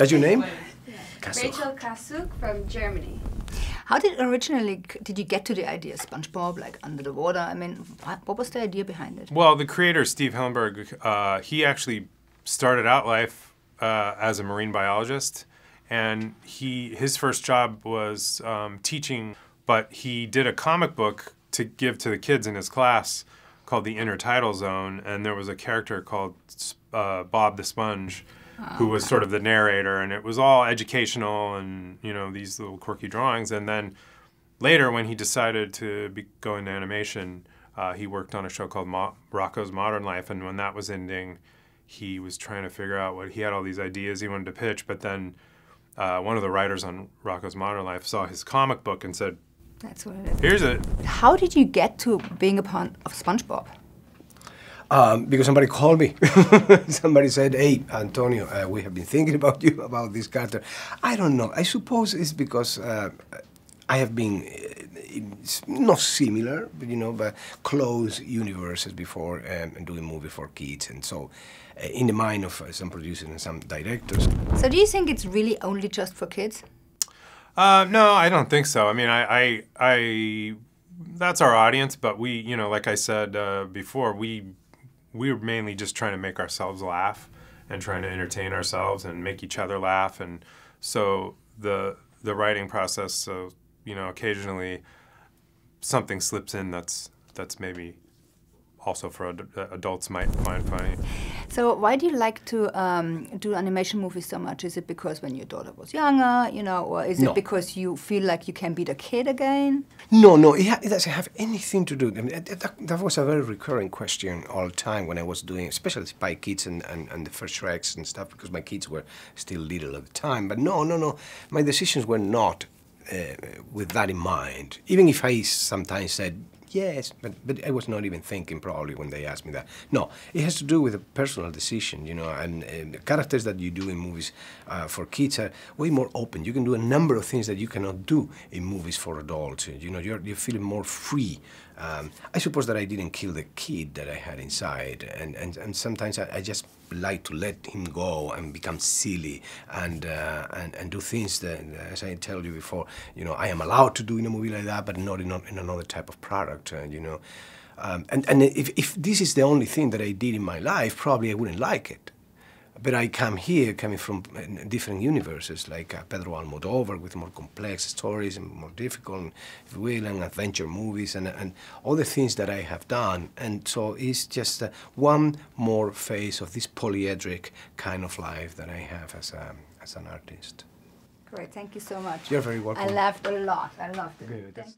That's your name? Yeah. Kasuch. Rachel Kasuch from Germany. How did you get to the idea of SpongeBob, like under the water? I mean, what was the idea behind it? Well, the creator, Steve Hillenberg, he actually started out life as a marine biologist, and his first job was teaching, but he did a comic book to give to the kids in his class called The Intertidal Zone, and there was a character called Bob the Sponge, who was sort of the narrator, and it was all educational and, you know, these little quirky drawings. And then later, when he decided to go into animation, he worked on a show called Rocko's Modern Life, and when that was ending, he was trying to figure out he had all these ideas he wanted to pitch, but then one of the writers on Rocko's Modern Life saw his comic book and said, "That's what it is." Here's it. How did you get to being a part of SpongeBob? Because somebody called me. Somebody said, "Hey, Antonio, we have been thinking about you, about this character." I don't know. I suppose it's because I have been not similar, but you know, but close universes before and doing movies for kids, and so in the mind of some producers and some directors. So do you think it's really only just for kids? No, I don't think so. I mean, I that's our audience, but we, you know, like I said before, we're mainly just trying to make ourselves laugh and trying to entertain ourselves and make each other laugh. And so the writing process, so, you know, occasionally something slips in that's maybe also for adults might find funny. So why do you like to do animation movies so much? Is it because when your daughter was younger, you know, or is it because you feel like you can be the kid again? No, it doesn't have anything to do. I mean, that was a very recurring question all the time when I was doing, especially Spy Kids and the first Shreks and stuff, because my kids were still little at the time. But no, my decisions were not with that in mind. Even if I sometimes said, yes, but I was not even thinking probably when they asked me that. No, it has to do with a personal decision, you know, and the characters that you do in movies for kids are way more open. You can do a number of things that you cannot do in movies for adults. You know, you're feeling more free. I suppose that I didn't kill the kid that I had inside, and sometimes I just like to let him go and become silly and do things that, as I told you before, you know, I am allowed to do in a movie like that, but not in another type of product, you know. And if this is the only thing that I did in my life, probably I wouldn't like it. But I come here, coming from different universes, like Pedro Almodovar, with more complex stories and more difficult, if you will, and adventure movies, and all the things that I have done. And so it's just one more phase of this polyedric kind of life that I have as an artist. Great, thank you so much. You're very welcome. I laughed a lot. I loved it. Good.